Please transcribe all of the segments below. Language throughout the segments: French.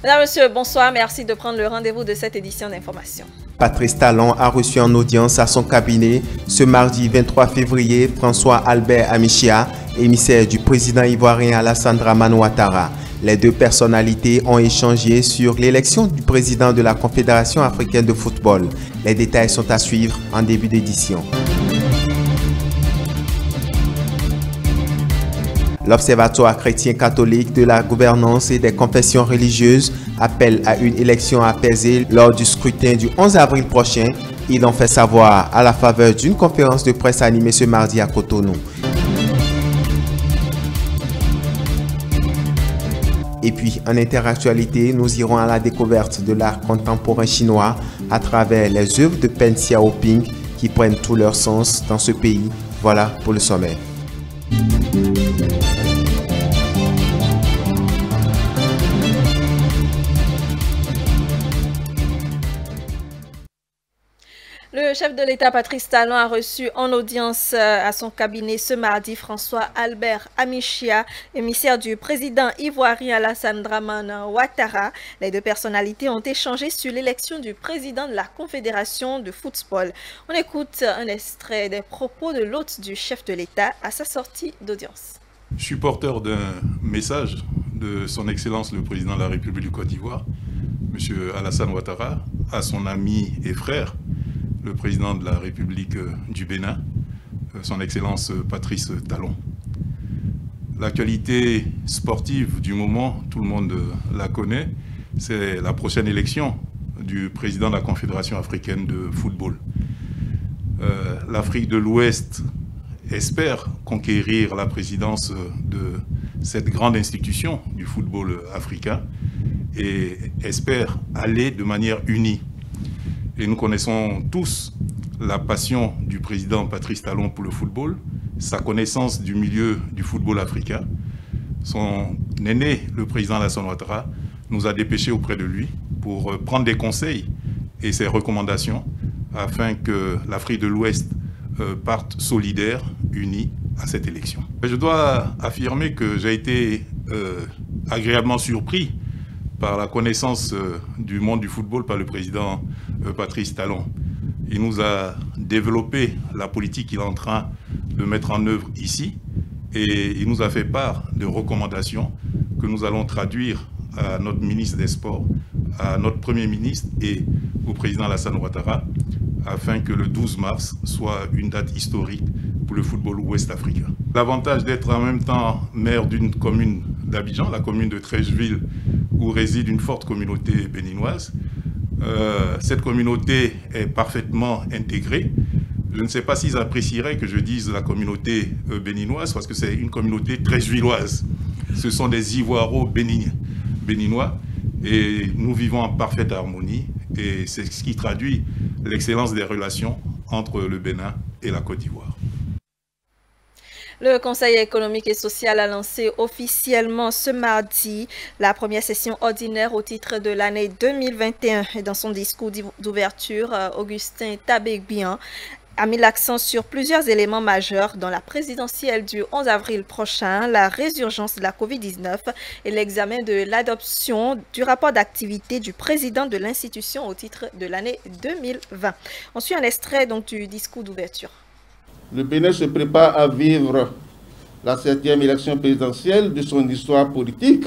Mesdames, Messieurs, bonsoir. Merci de prendre le rendez-vous de cette édition d'information. Patrice Talon a reçu en audience à son cabinet ce mardi 23 février François Albert Amichia, émissaire du président ivoirien Alassane Dramane Ouattara. Les deux personnalités ont échangé sur l'élection du président de la Confédération africaine de football. Les détails sont à suivre en début d'édition. L'Observatoire chrétien catholique de la gouvernance et des confessions religieuses appelle à une élection apaisée lors du scrutin du 11 avril prochain. Ils l'ont fait savoir à la faveur d'une conférence de presse animée ce mardi à Cotonou. Et puis, en interactualité, nous irons à la découverte de l'art contemporain chinois à travers les œuvres de Pen Xiaoping qui prennent tout leur sens dans ce pays. Voilà pour le sommaire. Le chef de l'État, Patrice Talon, a reçu en audience à son cabinet ce mardi François Albert Amichia, émissaire du président ivoirien Alassane Dramane Ouattara. Les deux personnalités ont échangé sur l'élection du président de la Confédération de football. On écoute un extrait des propos de l'hôte du chef de l'État à sa sortie d'audience. Je suis porteur d'un message de son Excellence le président de la République du Côte d'Ivoire, M. Alassane Ouattara, à son ami et frère, le président de la République du Bénin, son Excellence Patrice Talon. L'actualité sportive du moment, tout le monde la connaît, c'est la prochaine élection du président de la Confédération africaine de football. L'Afrique de l'Ouest espère conquérir la présidence de cette grande institution du football africain et espère aller de manière unie. Et nous connaissons tous la passion du président Patrice Talon pour le football, sa connaissance du milieu du football africain. Son aîné, le président Alassane Ouattara, nous a dépêchés auprès de lui pour prendre des conseils et ses recommandations afin que l'Afrique de l'Ouest parte solidaire, unie à cette élection. Je dois affirmer que j'ai été agréablement surpris par la connaissance du monde du football par le président Patrice Talon. Il nous a développé la politique qu'il est en train de mettre en œuvre ici et il nous a fait part de recommandations que nous allons traduire à notre ministre des Sports, à notre Premier ministre et au président Alassane Ouattara afin que le 12 mars soit une date historique pour le football ouest-africain. L'avantage d'être en même temps maire d'une commune d'Abidjan, la commune de Trècheville, où réside une forte communauté béninoise. Cette communauté est parfaitement intégrée. Je ne sais pas s'ils apprécieraient que je dise la communauté béninoise, parce que c'est une communauté trèchevilloise. Ce sont des Ivoiros béninois, et nous vivons en parfaite harmonie, et c'est ce qui traduit l'excellence des relations entre le Bénin et la Côte d'Ivoire. Le Conseil économique et social a lancé officiellement ce mardi la première session ordinaire au titre de l'année 2021. Et dans son discours d'ouverture, Augustin Tabegbian a mis l'accent sur plusieurs éléments majeurs dans la présidentielle du 11 avril prochain, la résurgence de la COVID-19 et l'examen de l'adoption du rapport d'activité du président de l'institution au titre de l'année 2020. On suit un extrait donc, du discours d'ouverture. Le Bénin se prépare à vivre la 7e élection présidentielle de son histoire politique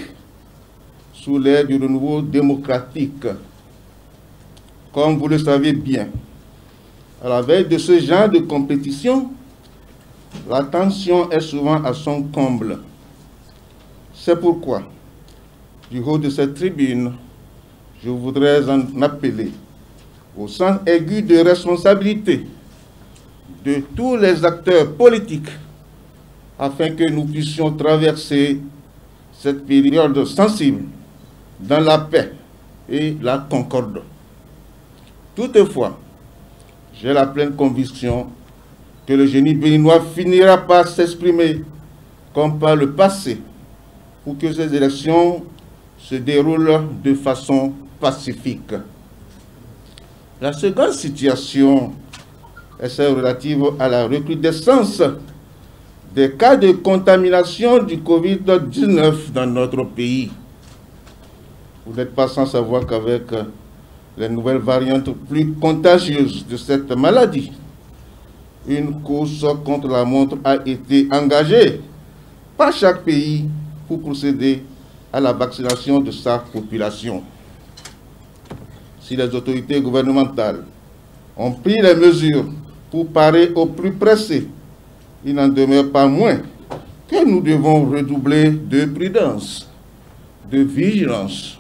sous l'ère du renouveau démocratique. Comme vous le savez bien, à la veille de ce genre de compétition, la tension est souvent à son comble. C'est pourquoi, du haut de cette tribune, je voudrais en appeler au sens aigu de responsabilité de tous les acteurs politiques afin que nous puissions traverser cette période sensible dans la paix et la concorde. Toutefois, j'ai la pleine conviction que le génie béninois finira par s'exprimer comme par le passé pour que ces élections se déroulent de façon pacifique. La seconde situation est celle relative à la recrudescence des cas de contamination du Covid-19 dans notre pays. Vous n'êtes pas sans savoir qu'avec les nouvelles variantes plus contagieuses de cette maladie, une course contre la montre a été engagée par chaque pays pour procéder à la vaccination de sa population. Si les autorités gouvernementales ont pris les mesures pour parer au plus pressé, il n'en demeure pas moins que nous devons redoubler de prudence, de vigilance.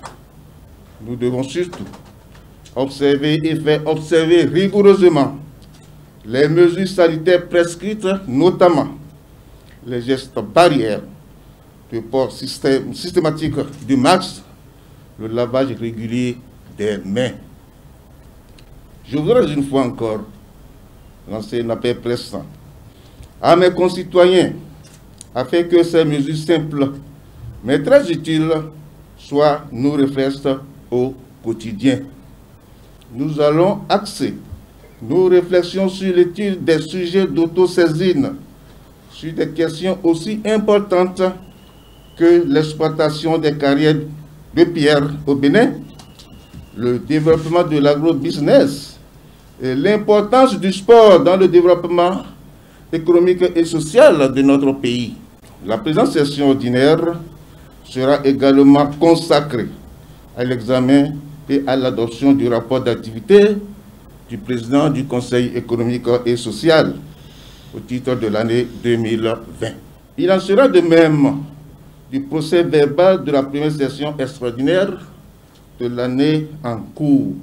Nous devons surtout observer et faire observer rigoureusement les mesures sanitaires prescrites, notamment les gestes barrières, le port systématique du masque, le lavage régulier des mains. Je voudrais une fois encore lancer un appel pressant à mes concitoyens afin que ces mesures simples mais très utiles soient nos réflexes au quotidien. Nous allons axer nos réflexions sur l'étude des sujets d'autosaisine, sur des questions aussi importantes que l'exploitation des carrières de pierre au Bénin, le développement de l'agrobusiness et l'importance du sport dans le développement économique et social de notre pays. La présente session ordinaire sera également consacrée à l'examen et à l'adoption du rapport d'activité du président du Conseil économique et social au titre de l'année 2020. Il en sera de même du procès verbal de la première session extraordinaire de l'année en cours.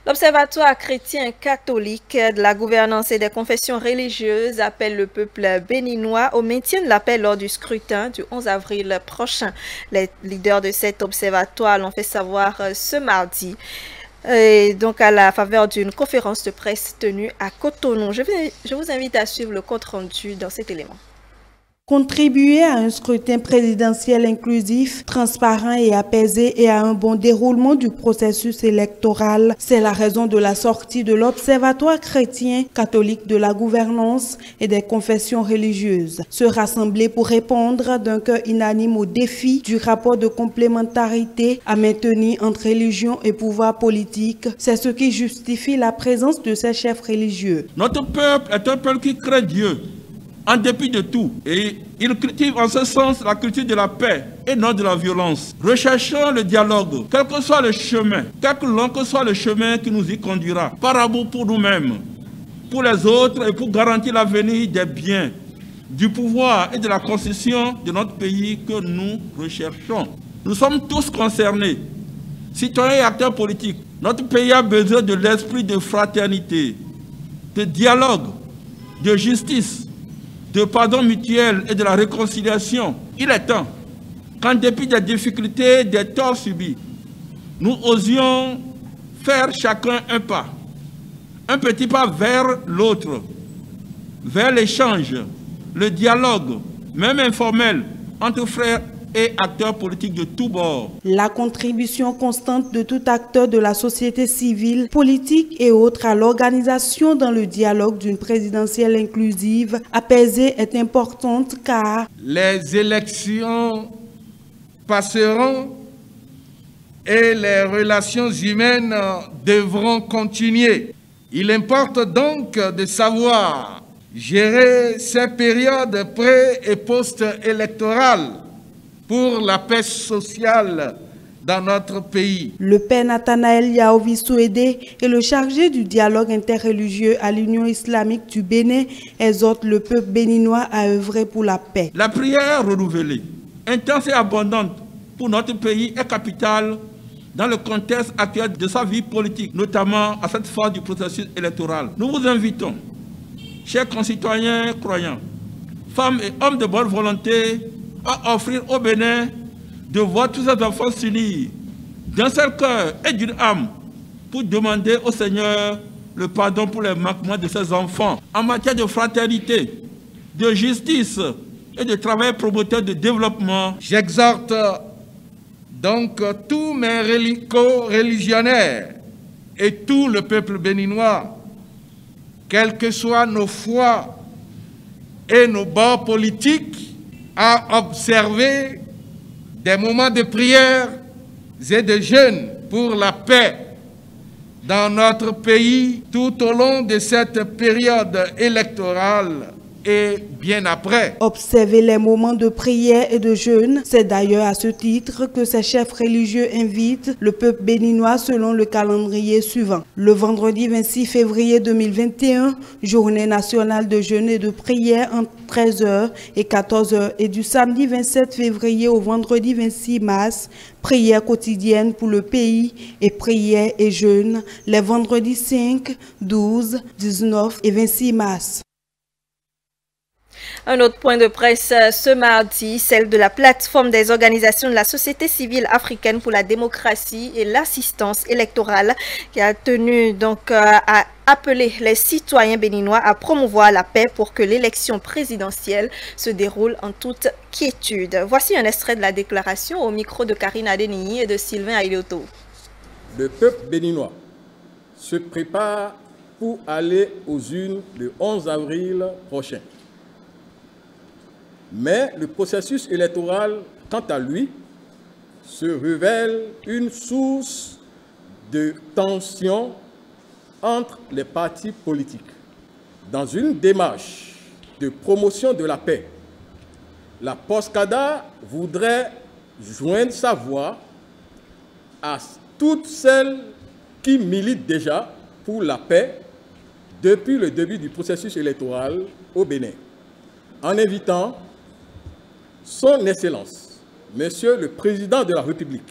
L'Observatoire chrétien catholique de la gouvernance et des confessions religieuses appelle le peuple béninois au maintien de la paix lors du scrutin du 11 avril prochain. Les leaders de cet observatoire l'ont fait savoir ce mardi. Et donc à la faveur d'une conférence de presse tenue à Cotonou. Je vous invite à suivre le compte rendu dans cet élément. Contribuer à un scrutin présidentiel inclusif, transparent et apaisé et à un bon déroulement du processus électoral, c'est la raison de la sortie de l'Observatoire chrétien catholique de la gouvernance et des confessions religieuses. Se rassembler pour répondre d'un cœur unanime au défi du rapport de complémentarité à maintenir entre religion et pouvoir politique, c'est ce qui justifie la présence de ces chefs religieux. Notre peuple est un peuple qui craint Dieu en dépit de tout, et il cultive en ce sens la culture de la paix et non de la violence. Recherchons le dialogue, quel que soit le chemin, quel que long que soit le chemin qui nous y conduira, par amour pour nous-mêmes, pour les autres et pour garantir l'avenir des biens, du pouvoir et de la construction de notre pays que nous recherchons. Nous sommes tous concernés, citoyens et acteurs politiques. Notre pays a besoin de l'esprit de fraternité, de dialogue, de justice, de pardon mutuel et de la réconciliation. Il est temps qu'en dépit des difficultés, des torts subis, nous osions faire chacun un petit pas vers l'autre, vers l'échange, le dialogue, même informel, entre frères et acteurs politiques de tous bords. La contribution constante de tout acteur de la société civile, politique et autres à l'organisation dans le dialogue d'une présidentielle inclusive apaisée est importante car les élections passeront et les relations humaines devront continuer. Il importe donc de savoir gérer ces périodes pré- et post-électorales pour la paix sociale dans notre pays. Le père Nathanaël Yaovi Souédé et le chargé du dialogue interreligieux à l'Union islamique du Bénin exhortent le peuple béninois à œuvrer pour la paix. La prière renouvelée, intense et abondante pour notre pays est capitale dans le contexte actuel de sa vie politique, notamment à cette phase du processus électoral. Nous vous invitons, chers concitoyens croyants, femmes et hommes de bonne volonté, à offrir au Bénin de voir tous ces enfants s'unir d'un seul cœur et d'une âme pour demander au Seigneur le pardon pour les manquements de ces enfants en matière de fraternité, de justice et de travail promoteur de développement. J'exhorte donc tous mes co-religionnaires et tout le peuple béninois, quelles que soient nos foi et nos bords politiques, à observer des moments de prière et de jeûne pour la paix dans notre pays tout au long de cette période électorale et bien après. Observer les moments de prière et de jeûne, c'est d'ailleurs à ce titre que ces chefs religieux invitent le peuple béninois selon le calendrier suivant. Le vendredi 26 février 2021, journée nationale de jeûne et de prière entre 13h et 14h, et du samedi 27 février au vendredi 26 mars, prière quotidienne pour le pays et prière et jeûne les vendredis 5, 12, 19 et 26 mars. Un autre point de presse ce mardi, celle de la plateforme des organisations de la société civile africaine pour la démocratie et l'assistance électorale, qui a tenu donc à appeler les citoyens béninois à promouvoir la paix pour que l'élection présidentielle se déroule en toute quiétude. Voici un extrait de la déclaration au micro de Karine Adeniyi et de Sylvain Aïlioto. Le peuple béninois se prépare pour aller aux urnes le 11 avril prochain. Mais le processus électoral, quant à lui, se révèle une source de tension entre les partis politiques. Dans une démarche de promotion de la paix, la POSCADA voudrait joindre sa voix à toutes celles qui militent déjà pour la paix depuis le début du processus électoral au Bénin, en invitant Son Excellence, Monsieur le Président de la République,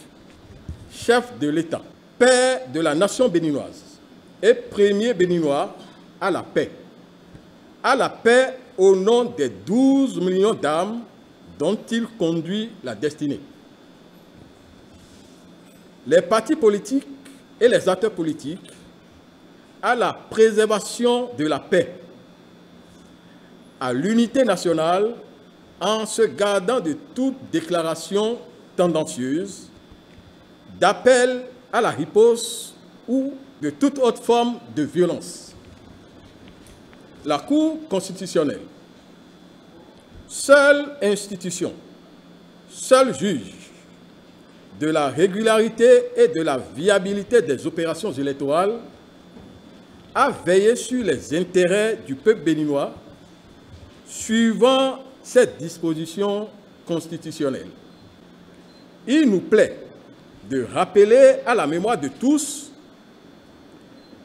chef de l'État, père de la nation béninoise et premier béninois à la paix au nom des 12 millions d'âmes dont il conduit la destinée. Les partis politiques et les acteurs politiques à la préservation de la paix, à l'unité nationale, en se gardant de toute déclaration tendancieuse, d'appel à la riposte ou de toute autre forme de violence. La Cour constitutionnelle, seule institution, seul juge de la régularité et de la viabilité des opérations électorales, a veillé sur les intérêts du peuple béninois suivant cette disposition constitutionnelle. Il nous plaît de rappeler à la mémoire de tous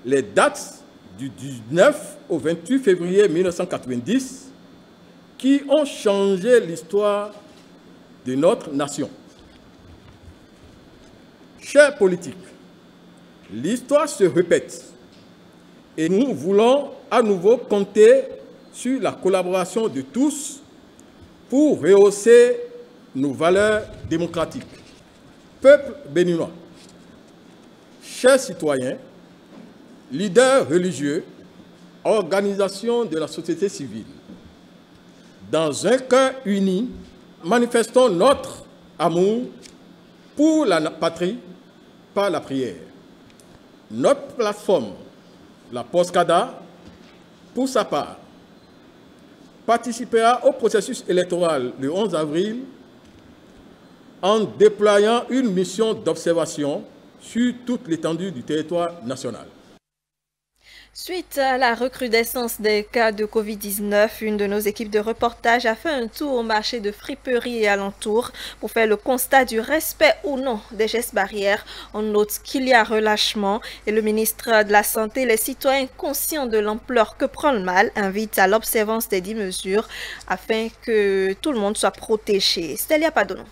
les dates du 19 au 28 février 1990 qui ont changé l'histoire de notre nation. Chers politiques, l'histoire se répète et nous voulons à nouveau compter sur la collaboration de tous pour rehausser nos valeurs démocratiques. Peuple béninois, chers citoyens, leaders religieux, organisations de la société civile, dans un cœur uni, manifestons notre amour pour la patrie par la prière. Notre plateforme, la POSCADA, pour sa part, participera au processus électoral le 11 avril en déployant une mission d'observation sur toute l'étendue du territoire national. Suite à la recrudescence des cas de Covid-19, une de nos équipes de reportage a fait un tour au marché de friperies et alentours pour faire le constat du respect ou non des gestes barrières. On note qu'il y a relâchement et le ministre de la Santé, les citoyens conscients de l'ampleur que prend le mal, invitent à l'observance des 10 mesures afin que tout le monde soit protégé. Stélia Padono.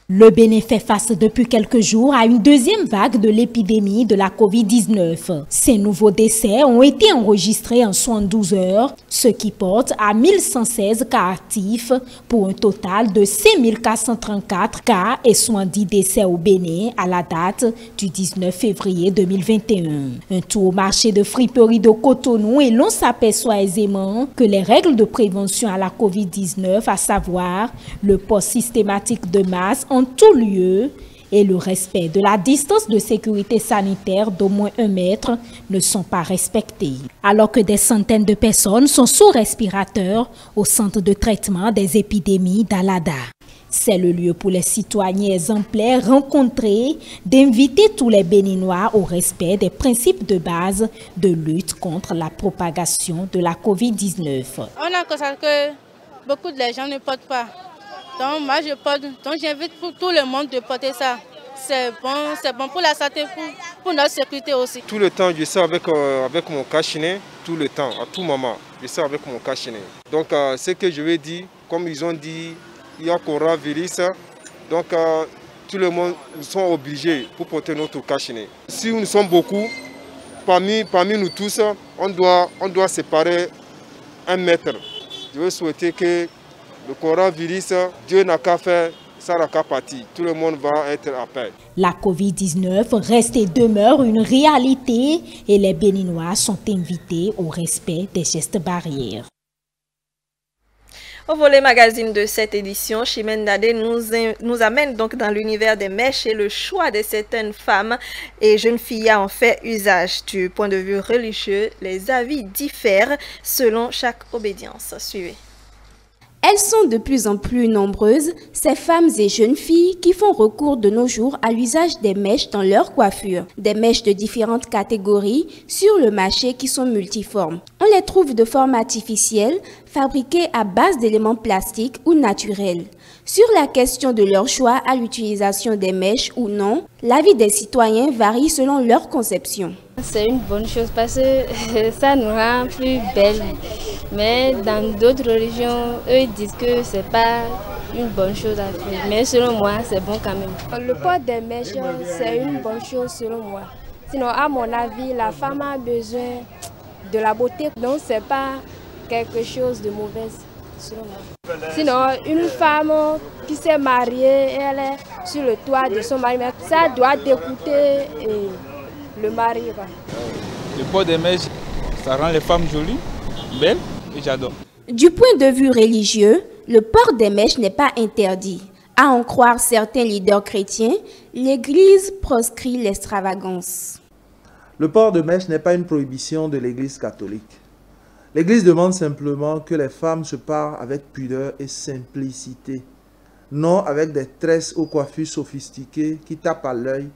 Le Bénin fait face depuis quelques jours à une deuxième vague de l'épidémie de la Covid-19. Ces nouveaux décès ont été enregistrés en 72 heures, ce qui porte à 1116 cas actifs pour un total de 5434 cas et 70 décès au Bénin à la date du 19 février 2021. Un tour au marché de friperie de Cotonou et l'on s'aperçoit aisément que les règles de prévention à la Covid-19, à savoir le port systématique de masque en tout lieu et le respect de la distance de sécurité sanitaire d'au moins 1 mètre ne sont pas respectés. Alors que des centaines de personnes sont sous respirateur au centre de traitement des épidémies d'Alada. C'est le lieu pour les citoyens exemplaires rencontrés d'inviter tous les Béninois au respect des principes de base de lutte contre la propagation de la Covid-19. On a constaté que beaucoup de gens ne portent pas. Donc moi je porte, donc j'invite pour tout le monde de porter ça. C'est bon pour la santé, pour notre sécurité aussi. Tout le temps, je sors avec mon cache-nez, tout le temps, à tout moment, je sors avec mon cache-nez. Donc, ce que je vais dire, comme ils ont dit, il y a coronavirus, donc tout le monde, nous sommes obligés pour porter notre cache-nez. Si nous sommes beaucoup, parmi nous tous, on doit séparer 1 mètre. Je veux souhaiter que le coronavirus, Dieu n'a qu'à faire. Ça n'a qu'à partir. Tout le monde va être à paix. La Covid-19 reste et demeure une réalité et les Béninois sont invités au respect des gestes barrières. Au volet magazine de cette édition, Chimène Dadé nous amène donc dans l'univers des mèches et le choix de certaines femmes et jeunes filles à en faire usage. Du point de vue religieux, les avis diffèrent selon chaque obédience. Suivez. Elles sont de plus en plus nombreuses, ces femmes et jeunes filles qui font recours de nos jours à l'usage des mèches dans leur coiffure. Des mèches de différentes catégories sur le marché qui sont multiformes. On les trouve de forme artificielle, fabriquées à base d'éléments plastiques ou naturels. Sur la question de leur choix à l'utilisation des mèches ou non, l'avis des citoyens varie selon leur conception. C'est une bonne chose parce que ça nous rend plus belles. Mais dans d'autres religions, eux ils disent que c'est pas une bonne chose à faire. Mais selon moi, c'est bon quand même. Le port des mèches, c'est une bonne chose selon moi. Sinon, à mon avis, la femme a besoin de la beauté. Donc, c'est pas quelque chose de mauvais selon moi. Sinon, une femme qui s'est mariée, elle est sur le toit de son mari, ça doit dégoûter le mari. Le port des mèches, ça rend les femmes jolies, belles. Et j'adore. Du point de vue religieux, le port des mèches n'est pas interdit. À en croire certains leaders chrétiens, l'Église proscrit l'extravagance. Le port de mèches n'est pas une prohibition de l'Église catholique. L'Église demande simplement que les femmes se parent avec pudeur et simplicité, non avec des tresses aux coiffures sophistiquées qui tapent à l'œil,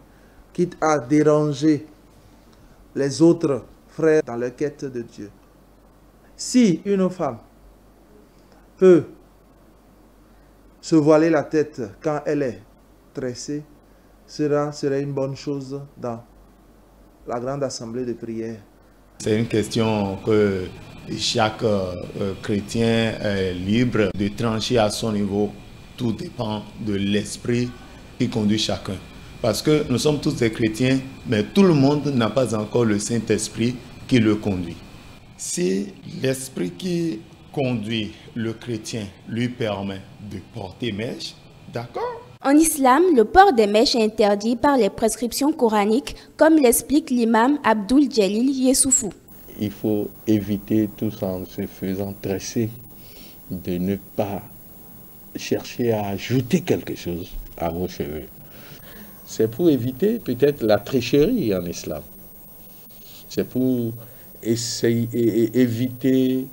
quitte à déranger les autres frères dans leur quête de Dieu. Si une femme peut se voiler la tête quand elle est tressée, cela serait une bonne chose dans la grande assemblée de prière. C'est une question que chaque chrétien est libre de trancher à son niveau. Tout dépend de l'esprit qui conduit chacun. Parce que nous sommes tous des chrétiens, mais tout le monde n'a pas encore le Saint-Esprit qui le conduit. Si l'esprit qui conduit le chrétien lui permet de porter mèche, d'accord? En islam, le port des mèches est interdit par les prescriptions coraniques, comme l'explique l'imam Abdul Jalil Yessoufou. Il faut éviter, tous en se faisant tresser, de ne pas chercher à ajouter quelque chose à vos cheveux. C'est pour éviter peut-être la tricherie en islam. C'est pour essayer et éviter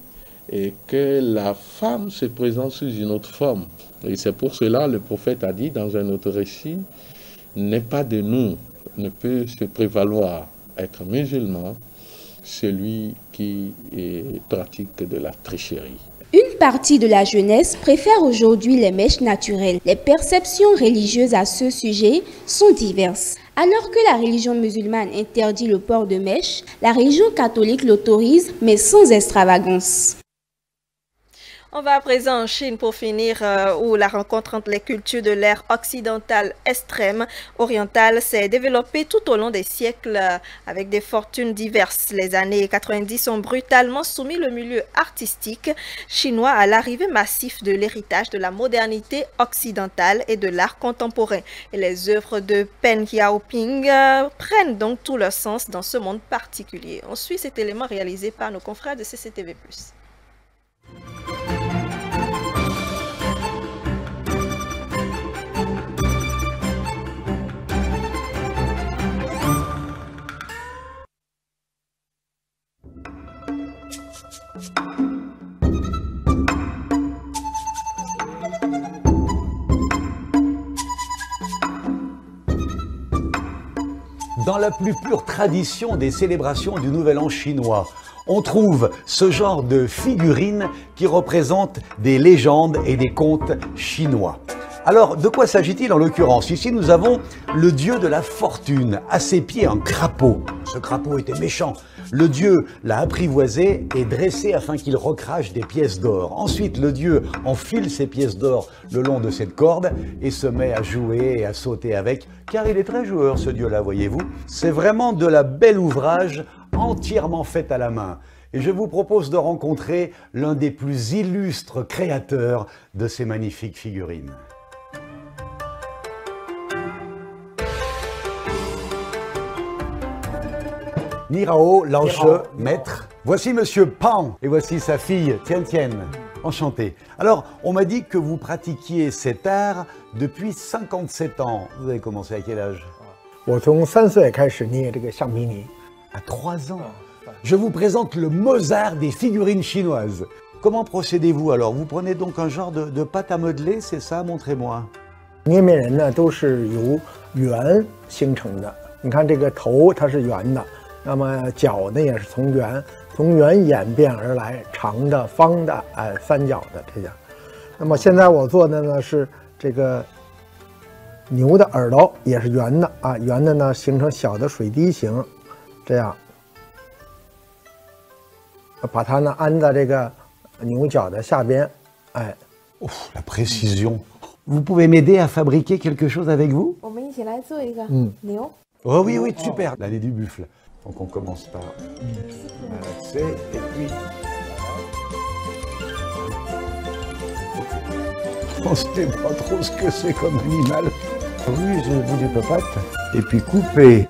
que la femme se présente sous une autre forme. Et c'est pour cela le prophète a dit dans un autre récit, n'est pas de nous, ne peut se prévaloir être musulman celui qui pratique de la tricherie. Une partie de la jeunesse préfère aujourd'hui les mèches naturelles. Les perceptions religieuses à ce sujet sont diverses. Alors que la religion musulmane interdit le port de mèches, la religion catholique l'autorise, mais sans extravagance. On va à présent en Chine pour finir, où la rencontre entre les cultures de l'ère occidentale extrême orientale s'est développée tout au long des siècles avec des fortunes diverses. Les années 90 ont brutalement soumis le milieu artistique chinois à l'arrivée massive de l'héritage de la modernité occidentale et de l'art contemporain. Et les œuvres de Pen Xiaoping prennent donc tout leur sens dans ce monde particulier. On suit cet élément réalisé par nos confrères de CCTV+. dans la plus pure tradition des célébrations du Nouvel An chinois. On trouve ce genre de figurines qui représentent des légendes et des contes chinois. Alors, de quoi s'agit-il en l'occurrence? Ici, nous avons le dieu de la fortune, à ses pieds un crapaud. Ce crapaud était méchant. Le dieu l'a apprivoisé et dressé afin qu'il recrache des pièces d'or. Ensuite, le dieu enfile ces pièces d'or le long de cette corde et se met à jouer et à sauter avec, car il est très joueur, ce dieu-là, voyez-vous. C'est vraiment de la belle ouvrage, entièrement faite à la main. Et je vous propose de rencontrer l'un des plus illustres créateurs de ces magnifiques figurines. Nirao, Laoche, maître. Voici Monsieur Pan et voici sa fille Tian Tian. Enchanté. Alors, on m'a dit que vous pratiquiez cet art depuis 57 ans. Vous avez commencé à quel âge? À 3 ans. Je vous présente le Mozart des figurines chinoises. Comment procédez-vous alors? Vous prenez donc un genre de pâte à modeler, c'est ça? Montrez-moi. 捏面人呢都是由圆形成的。你看这个头它是圆的，那么脚呢也是从圆演变而来，长的、方的，三角的这样。那么现在我做的呢是这个牛的耳朵，也是圆的啊，圆的呢形成小的水滴形，这样把它呢安在这个牛角的下边，哎。Ouf, la précision. Vous pouvez m'aider à fabriquer quelque chose avec vous? Oh oui, oui, super. L'année du buffle. Donc on commence par malaxer et puis... On ne sait pas trop ce que c'est comme animal. Oui, j'ai vu des papates. Et puis couper.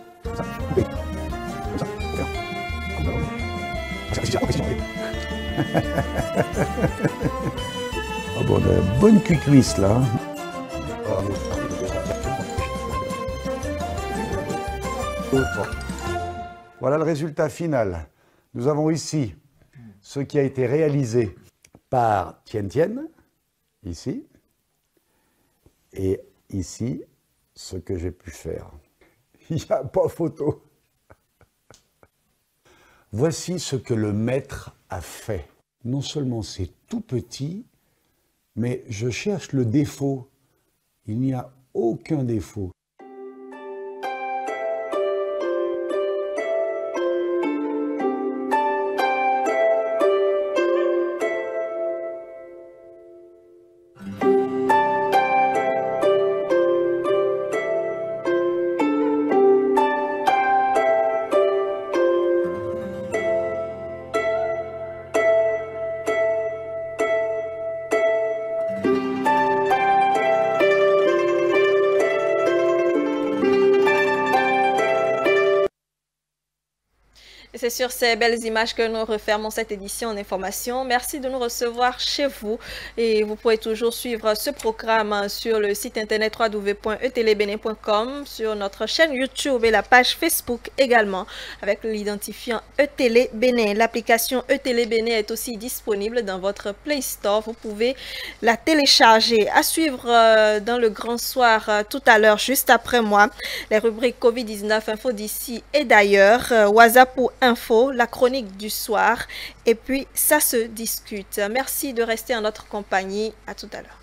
Oh bon, on a une bonne cuisse là. Voilà le résultat final. Nous avons ici ce qui a été réalisé par Tian Tian, ici, et ici, ce que j'ai pu faire. Il n'y a pas photo. Voici ce que le maître a fait. Non seulement c'est tout petit, mais je cherche le défaut. Il n'y a aucun défaut. C'est sur ces belles images que nous refermons cette édition en information. Merci de nous recevoir chez vous et vous pouvez toujours suivre ce programme sur le site internet www.etelebene.com, sur notre chaîne YouTube et la page Facebook également avec l'identifiant Etelebene. L'application Etelebene est aussi disponible dans votre Play Store. Vous pouvez la télécharger. À suivre dans le grand soir tout à l'heure, juste après moi, les rubriques Covid-19 info d'ici et d'ailleurs, WhatsApp pour info, la chronique du soir et puis ça se discute. Merci de rester en notre compagnie. À tout à l'heure.